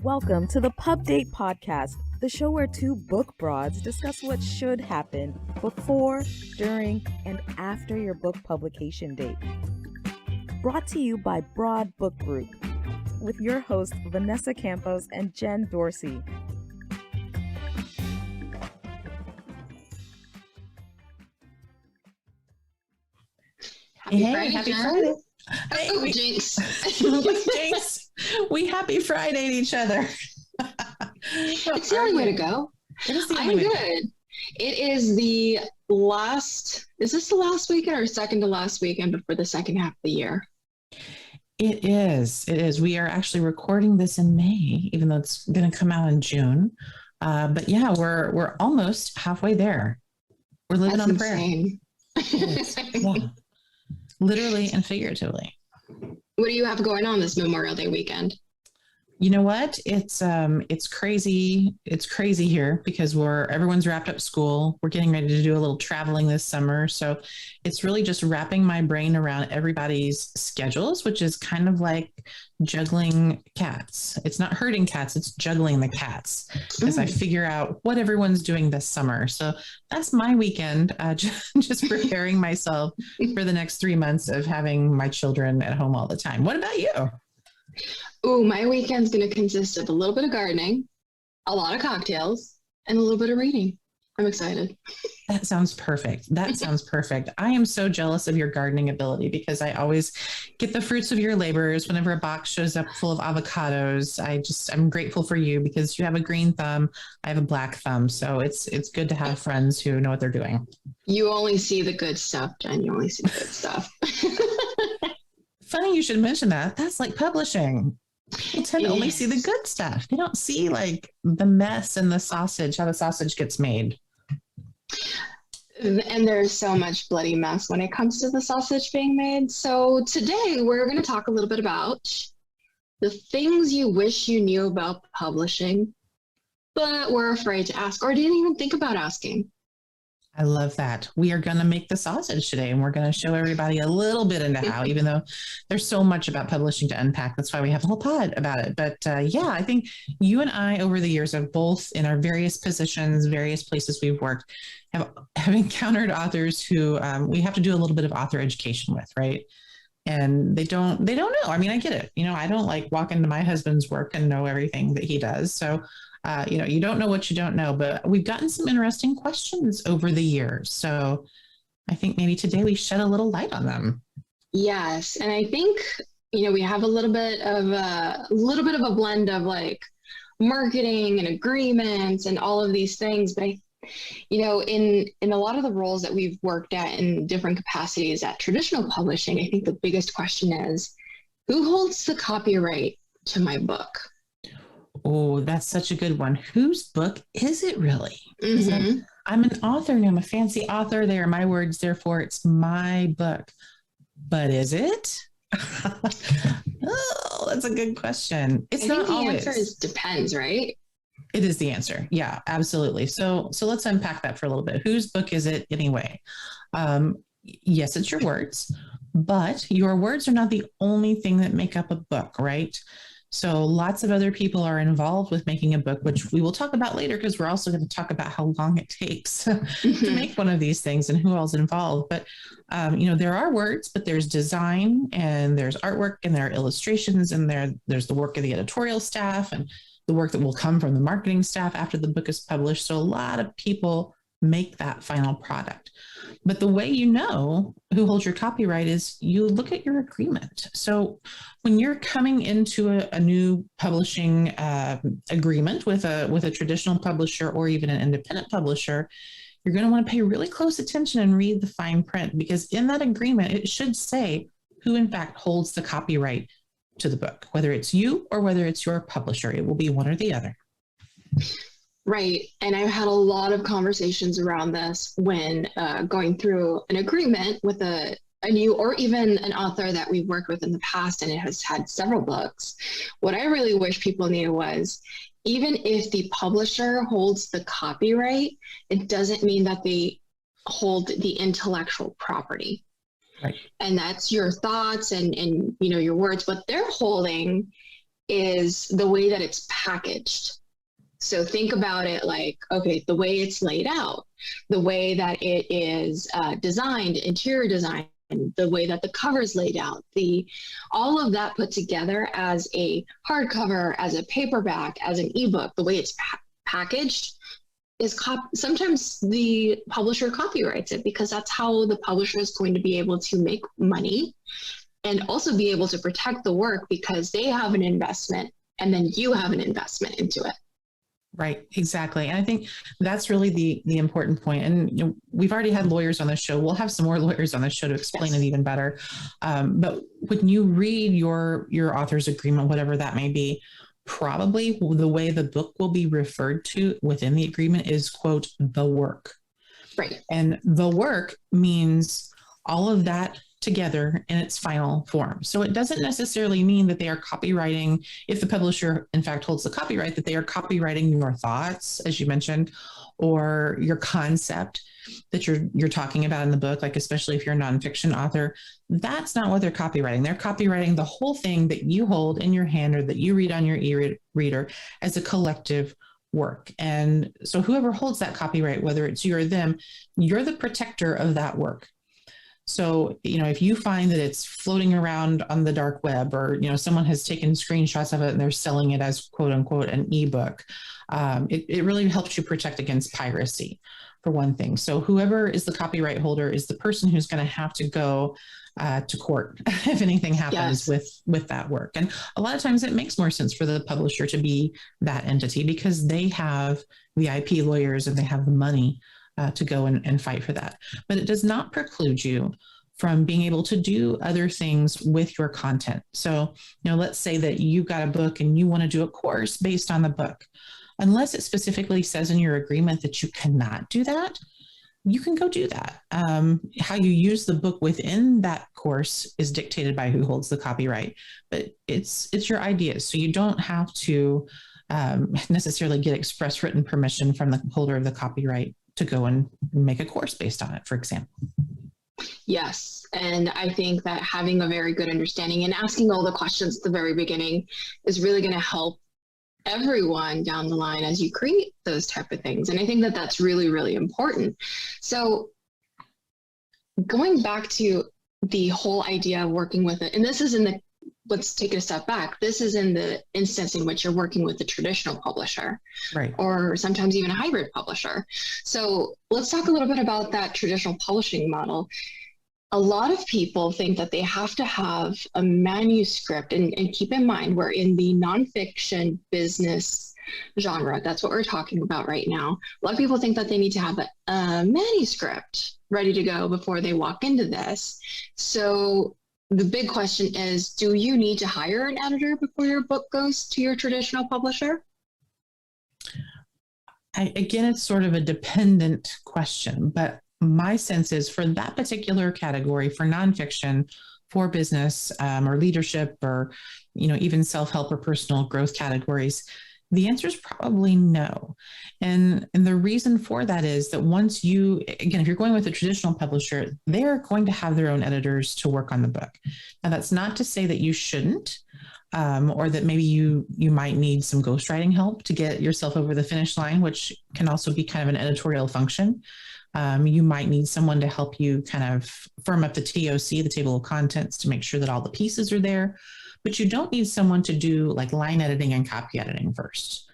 Welcome to the Pub Date Podcast, the show where two book broads discuss what should happen before, during, and after your book publication date. Brought to you by Broad Book Group, with your hosts Vanessa Campos and Jen Dorsey. Happy Friday. Hey, Jinx. Jinx. We happy Friday to each other. It's the only way to go. I'm good. It is the last, is this the last weekend or second to last weekend before the second half of the year? It is. We are actually recording this in May, even though it's going to come out in June. But yeah, we're almost halfway there. We're living on a prayer. Yeah. Literally and figuratively. What do you have going on this Memorial Day weekend? You know what? It's crazy. It's crazy here because everyone's wrapped up school. We're getting ready to do a little traveling this summer. So it's really just wrapping my brain around everybody's schedules, which is kind of like juggling cats. It's not herding cats, it's juggling the cats as I figure out what everyone's doing this summer. So that's my weekend, just preparing myself for the next 3 months of having my children at home all the time. What about you? Oh, my weekend's going to consist of a little bit of gardening, a lot of cocktails, and a little bit of reading. I'm excited. That sounds perfect. I am so jealous of your gardening ability because I always get the fruits of your labors whenever a box shows up full of avocados. I'm grateful for you because you have a green thumb. I have a black thumb. So it's good to have friends who know what they're doing. You only see the good stuff, Jen. You only see the good stuff. Funny you should mention that. That's like publishing. People tend to only see the good stuff. They don't see like the mess and the sausage, how the sausage gets made. And there's so much bloody mess when it comes to the sausage being made. So today we're going to talk a little bit about the things you wish you knew about publishing, but were afraid to ask or didn't even think about asking. I love that. We are going to make the sausage today, and we're going to show everybody a little bit into how, even though there's so much about publishing to unpack. That's why we have a whole pod about it. But yeah, I think you and I over the years have both in our various positions, various places we've worked, have encountered authors who we have to do a little bit of author education with, right? And they don't know. I mean, I get it. I don't like walk into my husband's work and know everything that he does. So you don't know what you don't know, but we've gotten some interesting questions over the years. So I think maybe today we shed a little light on them. Yes. And I think, we have a little bit of a blend of like marketing and agreements and all of these things. But in a lot of the roles that we've worked at in different capacities at traditional publishing, I think the biggest question is, who holds the copyright to my book? Oh, that's such a good one. Whose book is it really? Mm-hmm. I'm an author and I'm a fancy author. They are my words, therefore it's my book. But is it? Oh, that's a good question. It's not always. The answer is depends, right? It is the answer. Yeah, absolutely. So let's unpack that for a little bit. Whose book is it anyway? Yes, it's your words, but your words are not the only thing that make up a book, right? So lots of other people are involved with making a book, which we will talk about later because we're also going to talk about how long it takes to make one of these things and who else is involved. But, there are words, but there's design and there's artwork and there are illustrations and there's the work of the editorial staff and the work that will come from the marketing staff after the book is published. So a lot of people make that final product. But the way you know who holds your copyright is you look at your agreement. So when you're coming into a new publishing agreement with a traditional publisher or even an independent publisher, you're going to want to pay really close attention and read the fine print, because in that agreement, it should say who in fact holds the copyright to the book, whether it's you or whether it's your publisher. It will be one or the other. Right. And I've had a lot of conversations around this when going through an agreement with a new or even an author that we've worked with in the past and it has had several books. What I really wish people knew was, even if the publisher holds the copyright, it doesn't mean that they hold the intellectual property. Right. And that's your thoughts and your words. What they're holding is the way that it's packaged. So think about it like, okay, the way it's laid out, the way that it is designed, interior design, the way that the cover is laid out, all of that put together as a hardcover, as a paperback, as an ebook, the way it's packaged is sometimes the publisher copyrights it, because that's how the publisher is going to be able to make money and also be able to protect the work, because they have an investment and then you have an investment into it. Right, exactly. And I think that's really the important point. And we've already had lawyers on the show. We'll have some more lawyers on the show to explain it even better. But when you read your author's agreement, whatever that may be, probably the way the book will be referred to within the agreement is, quote, the work. Right. And the work means all of that together in its final form. So it doesn't necessarily mean that they are copywriting, if the publisher in fact holds the copyright, that they are copywriting your thoughts, as you mentioned, or your concept that you're talking about in the book, like especially if you're a nonfiction author. That's not what they're copywriting. They're copywriting the whole thing that you hold in your hand or that you read on your e-reader as a collective work. And so whoever holds that copyright, whether it's you or them, you're the protector of that work. So, if you find that it's floating around on the dark web, or, someone has taken screenshots of it and they're selling it as quote unquote an ebook, it really helps you protect against piracy, for one thing. So whoever is the copyright holder is the person who's going to have to go to court if anything happens with that work. And a lot of times it makes more sense for the publisher to be that entity, because they have the IP lawyers and they have the money to go and fight for that. But it does not preclude you from being able to do other things with your content. So, let's say that you've got a book and you want to do a course based on the book. Unless it specifically says in your agreement that you cannot do that, you can go do that. How you use the book within that course is dictated by who holds the copyright, but it's your ideas. So you don't have to necessarily get express written permission from the holder of the copyright to go and make a course based on it, for example. Yes. And I think that having a very good understanding and asking all the questions at the very beginning is really going to help everyone down the line as you create those type of things. And I think that that's really, really important. So going back to the whole idea of working with it, and this is let's take it a step back. This is in the instance in which you're working with a traditional publisher, right, or sometimes even a hybrid publisher. So let's talk a little bit about that traditional publishing model. A lot of people think that they have to have a manuscript, and keep in mind, we're in the nonfiction business genre. That's what we're talking about right now. A lot of people think that they need to have a manuscript ready to go before they walk into this. So the big question is, do you need to hire an editor before your book goes to your traditional publisher? Again, it's sort of a dependent question, but my sense is for that particular category, for nonfiction, for business or leadership, or even self-help or personal growth categories, the answer is probably no. And the reason for that is that once if you're going with a traditional publisher, they're going to have their own editors to work on the book. Now, that's not to say that you shouldn't, or that maybe you might need some ghostwriting help to get yourself over the finish line, which can also be kind of an editorial function. You might need someone to help you kind of firm up the TOC, the table of contents, to make sure that all the pieces are there. But you don't need someone to do like line editing and copy editing first,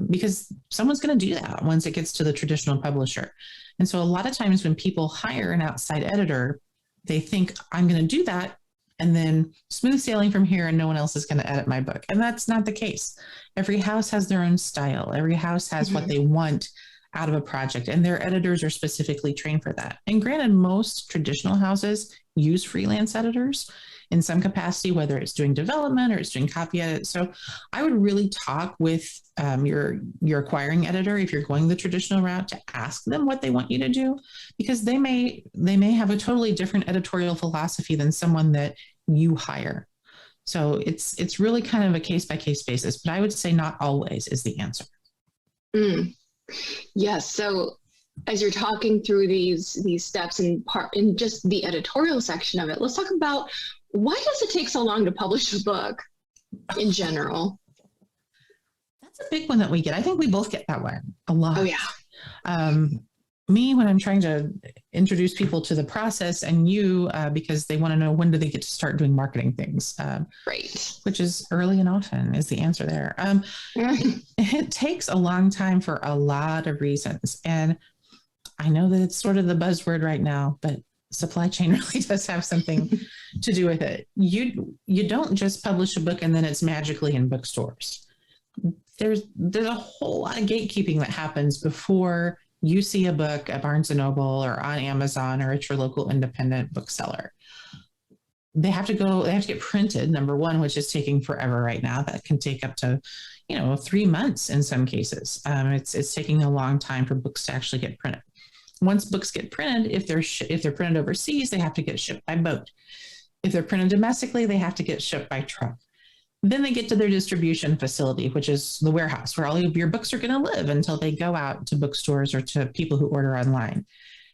because someone's going to do that once it gets to the traditional publisher. And so a lot of times when people hire an outside editor, they think, I'm going to do that, and then smooth sailing from here, and no one else is going to edit my book. And that's not the case. Every house has their own style. Every house has what they want out of a project, and their editors are specifically trained for that. And granted, most traditional houses use freelance editors in some capacity, whether it's doing development or it's doing copy edit. So I would really talk with your acquiring editor, if you're going the traditional route, to ask them what they want you to do, because they may have a totally different editorial philosophy than someone that you hire. So it's really kind of a case-by-case basis, but I would say not always is the answer. Yes. So as you're talking through these steps in just the editorial section of it, let's talk about, why does it take so long to publish a book? in general? That's a big one that we get. I think we both get that one a lot. Oh yeah. Me, when I'm trying to introduce people to the process, and you, because they want to know when do they get to start doing marketing things, Right. which is early and often is the answer there. It takes a long time for a lot of reasons. And I know that it's sort of the buzzword right now, but supply chain really does have something to do with it. You don't just publish a book and then it's magically in bookstores. There's a whole lot of gatekeeping that happens before you see a book at Barnes and Noble or on Amazon or at your local independent bookseller. They have to get printed, number one, which is taking forever right now. That can take up to, 3 months in some cases. It's taking a long time for books to actually get printed. Once books get printed, if they're printed overseas, they have to get shipped by boat. If they're printed domestically, they have to get shipped by truck. Then they get to their distribution facility, which is the warehouse where all of your books are going to live until they go out to bookstores or to people who order online.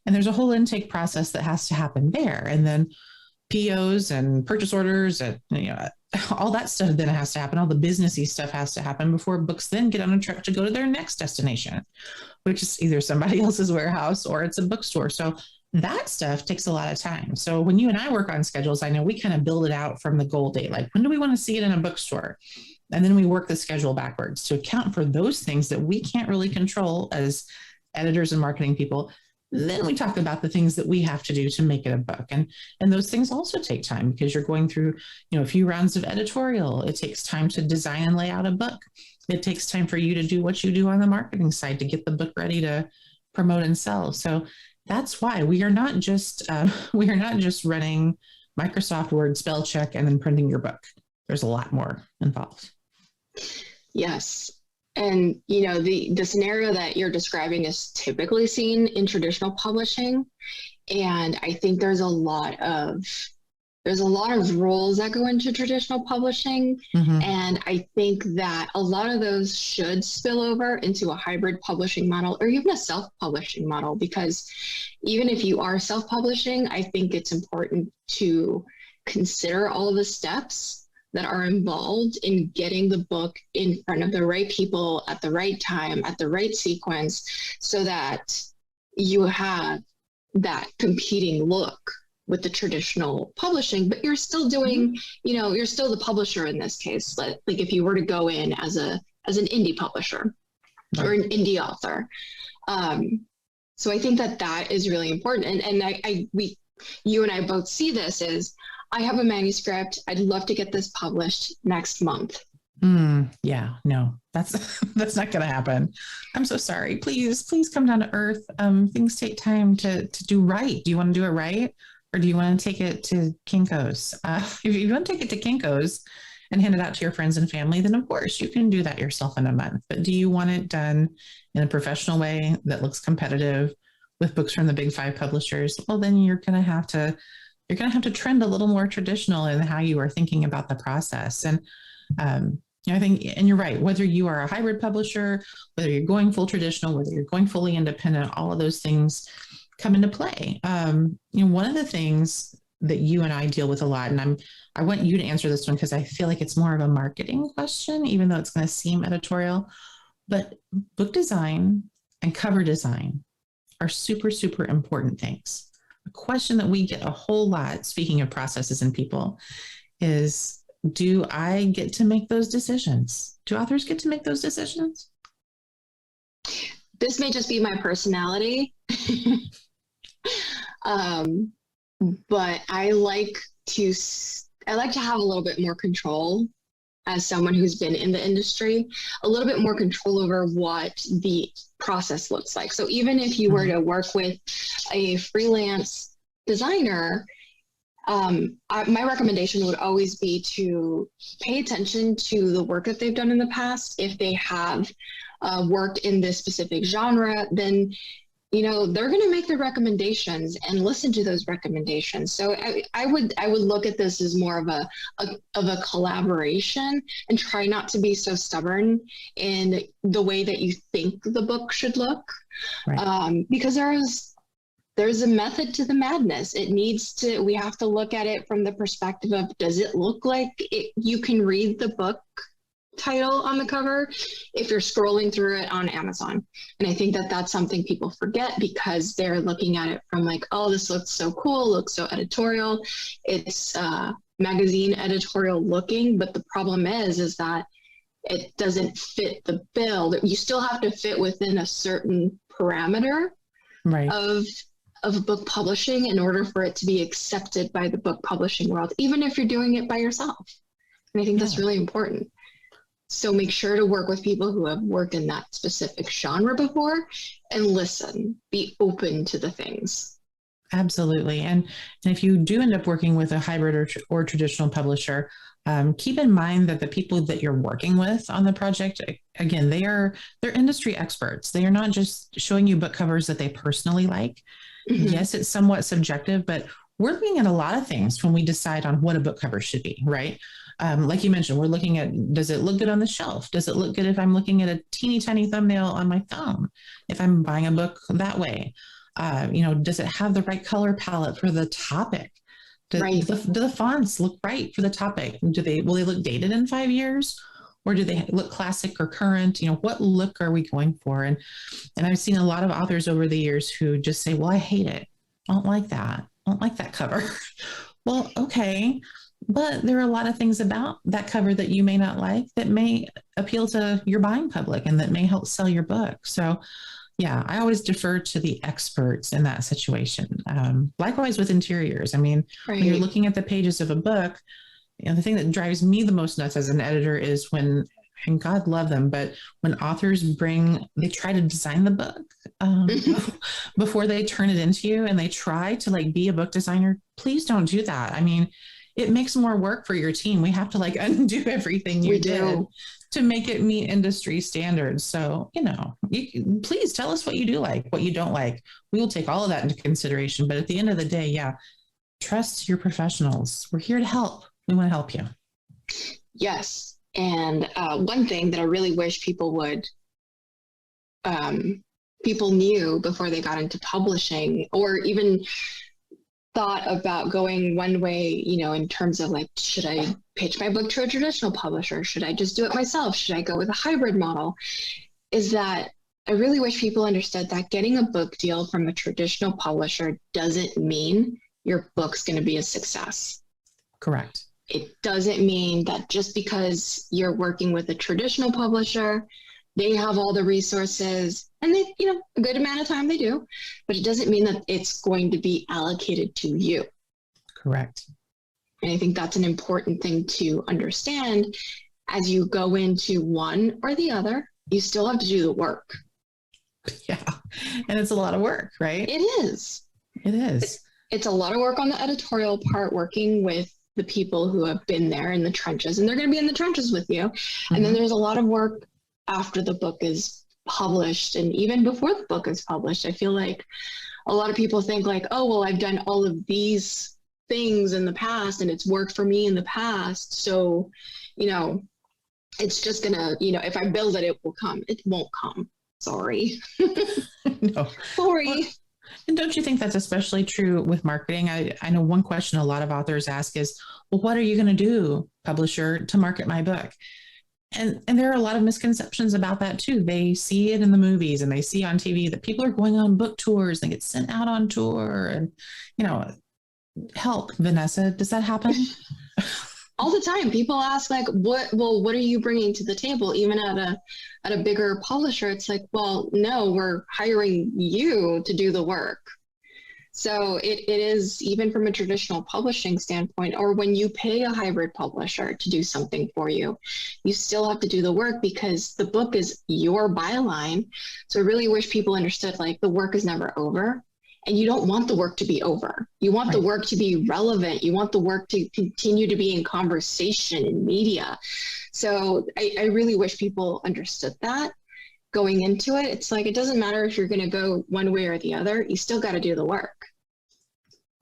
And there's a whole intake process that has to happen there. And then POs and purchase orders and all that stuff then has to happen. All the businessy stuff has to happen before books then get on a truck to go to their next destination, which is either somebody else's warehouse or it's a bookstore. So that stuff takes a lot of time. So when you and I work on schedules, I know we kind of build it out from the goal date. Like, when do we want to see it in a bookstore? And then we work the schedule backwards to account for those things that we can't really control as editors and marketing people. Then we talk about the things that we have to do to make it a book. And those things also take time because you're going through, a few rounds of editorial. It takes time to design and lay out a book. It takes time for you to do what you do on the marketing side to get the book ready to promote and sell. So that's why we are not just running Microsoft Word spell check and then printing your book. There's a lot more involved. Yes. And, the scenario that you're describing is typically seen in traditional publishing. And I think there's a lot of roles that go into traditional publishing. Mm-hmm. And I think that a lot of those should spill over into a hybrid publishing model or even a self-publishing model, because even if you are self-publishing, I think it's important to consider all of the steps that are involved in getting the book in front of the right people at the right time, at the right sequence, so that you have that competing look with the traditional publishing, but you're still doing, you're still the publisher in this case. Like if you were to go in as an indie publisher or an indie author. So I think that is really important. And you and I both see this as, I have a manuscript. I'd love to get this published next month. Yeah, no, that's not going to happen. I'm so sorry. Please come down to earth. Things take time to do right. Do you want to do it right? Or do you want to take it to Kinko's? If you want to take it to Kinko's and hand it out to your friends and family, then of course you can do that yourself in a month. But do you want it done in a professional way that looks competitive with books from the big 5 publishers? Well, then you're going to have to trend a little more traditional in how you are thinking about the process. And I think, and you're right, whether you are a hybrid publisher, whether you're going full traditional, whether you're going fully independent, all of those things come into play. One of the things that you and I deal with a lot, and I want you to answer this one because I feel like it's more of a marketing question, even though it's going to seem editorial, but book design and cover design are super, super important things. A question that we get a whole lot, speaking of processes and people, is, do I get to make those decisions? Do authors get to make those decisions? This may just be my personality. But I like to have a little bit more control as someone who's been in the industry, a little bit more control over what the process looks like. So even if you were to work with a freelance designer, my recommendation would always be to pay attention to the work that they've done in the past. If they have worked in this specific genre, then they're going to make the recommendations and listen to those recommendations. So I would look at this as more of a collaboration, and try not to be so stubborn in the way that you think the book should look, right. Because there's a method to the madness. We have to look at it from the perspective of, does it look like you can read the book title on the cover if you're scrolling through it on Amazon? And I think that that's something people forget because they're looking at it from like, oh, this looks so cool, looks so editorial. It's magazine editorial looking, but the problem is that it doesn't fit the bill. You still have to fit within a certain parameter right. of book publishing in order for it to be accepted by the book publishing world, even if you're doing it by yourself. And I think that's really important. So make sure to work with people who have worked in that specific genre before and listen, be open to the things. Absolutely. And if you do end up working with a hybrid or traditional publisher, keep in mind that the people that you're working with on the project, again, they're industry experts. They are not just showing you book covers that they personally like. Mm-hmm. Yes, it's somewhat subjective, but we're looking at a lot of things when we decide on what a book cover should be, right? Like you mentioned, we're looking at, does it look good on the shelf? Does it look good if I'm looking at a teeny tiny thumbnail on my phone? If I'm buying a book that way, does it have the right color palette for the topic? Do the fonts look right for the topic? Will they look dated in 5 years? Or do they look classic or current? What look are we going for? And I've seen a lot of authors over the years who just say, well, I hate it. I don't like that. I don't like that cover. Well, okay. But there are a lot of things about that cover that you may not like that may appeal to your buying public and that may help sell your book. So yeah, I always defer to the experts in that situation. Likewise with interiors. I mean, when you're looking at the pages of a book, the thing that drives me the most nuts as an editor is when, and God love them, but when authors they try to design the book before they turn it into you, and they try to be a book designer. Please don't do that. I mean, it makes more work for your team. We have to undo everything you did to make it meet industry standards. So, please tell us what you do like, what you don't like. We will take all of that into consideration. But at the end of the day, yeah, trust your professionals. We're here to help. We want to help you. Yes. And one thing that I really wish people knew before they got into publishing, or even thought about going one way, in terms of should I pitch my book to a traditional publisher? Should I just do it myself? Should I go with a hybrid model? Is that I really wish people understood that getting a book deal from a traditional publisher doesn't mean your book's going to be a success. Correct. It doesn't mean that just because you're working with a traditional publisher, they have all the resources, and they, a good amount of time they do, but it doesn't mean that it's going to be allocated to you. Correct. And I think that's an important thing to understand as you go into one or the other. You still have to do the work. Yeah. And it's a lot of work, right? It is. It is. It's a lot of work on the editorial part, working with the people who have been there in the trenches, and they're going to be in the trenches with you. Mm-hmm. And then there's a lot of work after the book is published, and even before the book is published. I feel like a lot of people think oh, well, I've done all of these things in the past and it's worked for me in the past. So, it's just gonna, if I build it, it will come. It won't come. Sorry. No. Sorry. Well, and don't you think that's especially true with marketing? I know one question a lot of authors ask is, well, what are you going to do, publisher, to market my book? And there are a lot of misconceptions about that too. They see it in the movies and they see on TV that people are going on book tours, they get sent out on tour, and help, Vanessa, does that happen? All the time. People ask what are you bringing to the table? Even at a bigger publisher, it's well, no, we're hiring you to do the work. So it is, even from a traditional publishing standpoint, or when you pay a hybrid publisher to do something for you, you still have to do the work because the book is your byline. So I really wish people understood the work is never over, and you don't want the work to be over. You want the work to be relevant. You want the work to continue to be in conversation in media. So I really wish people understood that. Going into it, it's it doesn't matter if you're going to go one way or the other, you still got to do the work.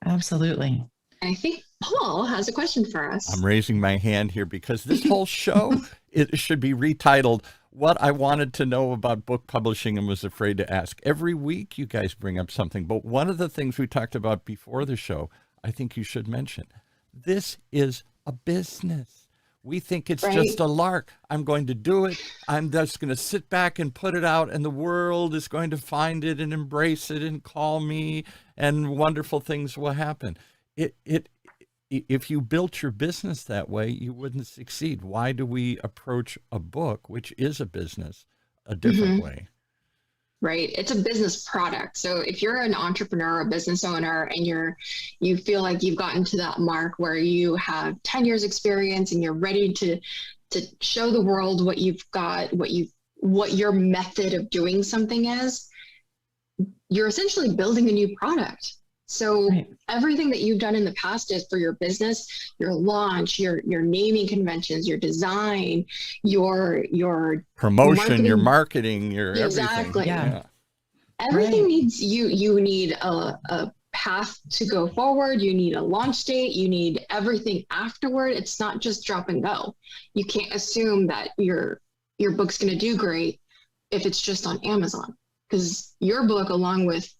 Absolutely. And I think Paul has a question for us. I'm raising my hand here because this whole show, it should be retitled, what I wanted to know about book publishing and was afraid to ask. Every week you guys bring up something, but one of the things we talked about before the show, I think you should mention. This is a business. We think it's just a lark. I'm going to do it. I'm just going to sit back and put it out, and the world is going to find it and embrace it and call me, and wonderful things will happen. If you built your business that way, you wouldn't succeed. Why do we approach a book, which is a business, a different way? Right. It's a business product. So if you're an entrepreneur or business owner and you feel like you've gotten to that mark where you have 10 years experience and you're ready to show the world what you've got, what your method of doing something is, you're essentially building a new product. So everything that you've done in the past is for your business, your launch, your naming conventions, your design, your promotion, your marketing, your exactly. everything. Yeah. Everything needs you need a path to go forward. You need a launch date. You need everything afterward. It's not just drop and go. You can't assume that your book's going to do great if it's just on Amazon, because your book, along with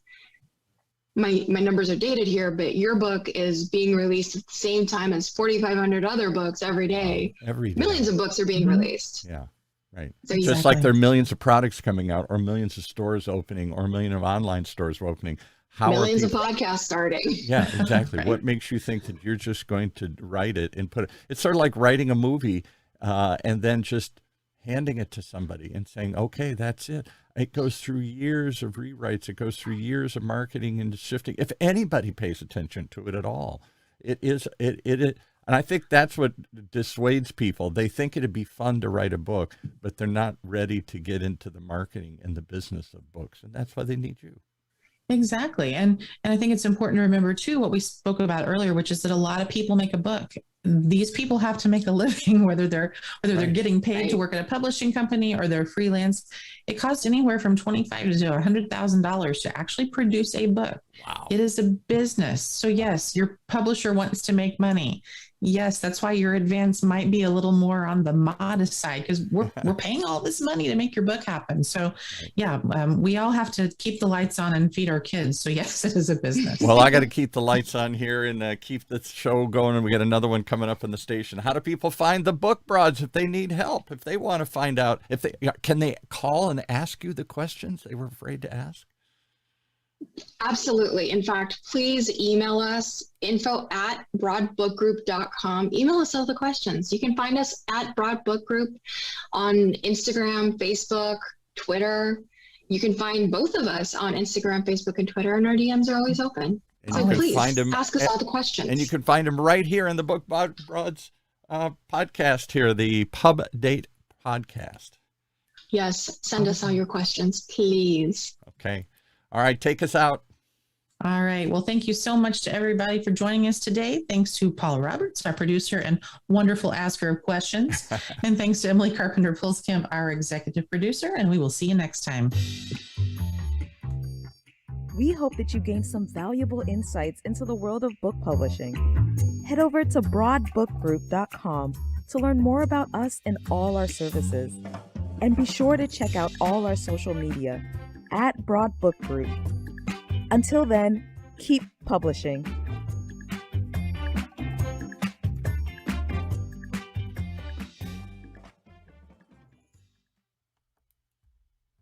my numbers are dated here, but your book is being released at the same time as 4,500 other books every day. Every day. Millions of books are being released. Yeah, right. So just like there are millions of products coming out, or millions of stores opening, or a million of online stores opening. Millions of podcasts starting. Yeah, exactly. What makes you think that you're just going to write it and put it? It's sort of like writing a movie and then just handing it to somebody and saying, okay, that's it. It goes through years of rewrites. It goes through years of marketing and shifting. If anybody pays attention to it at all, it is. And I think that's what dissuades people. They think it'd be fun to write a book, but they're not ready to get into the marketing and the business of books. And that's why they need you. Exactly. And I think it's important to remember too, what we spoke about earlier, which is that a lot of people make a book. These people have to make a living, whether they're getting paid to work at a publishing company or they're freelance. It costs anywhere from $25,000 to $100,000 to actually produce a book. Wow. It is a business. So yes, your publisher wants to make money. Yes, that's why your advance might be a little more on the modest side, because we're paying all this money to make your book happen. So yeah, we all have to keep the lights on and feed our kids. So yes, it is a business. Well, I got to keep the lights on here and keep the show going. And we got another one coming up in the station. How do people find the Book Broads if they need help? If they want to find out, can they call and ask you the questions they were afraid to ask? Absolutely. In fact, please email us, info@broadbookgroup.com. Email us all the questions. You can find us at Broad Book Group on Instagram, Facebook, Twitter. You can find both of us on Instagram, Facebook, and Twitter, and our DMs are always open. And so please ask us all the questions. And you can find them right here in the Book Broads podcast here, the Pub Date podcast. Yes, send us all your questions, please. Okay. All right, take us out. All right. Well, thank you so much to everybody for joining us today. Thanks to Paula Roberts, our producer and wonderful asker of questions. And thanks to Emily Carpenter-Pulskamp, our executive producer. And we will see you next time. We hope that you gained some valuable insights into the world of book publishing. Head over to broadbookgroup.com to learn more about us and all our services. And be sure to check out all our social media at Broad Book Group. Until then, keep publishing.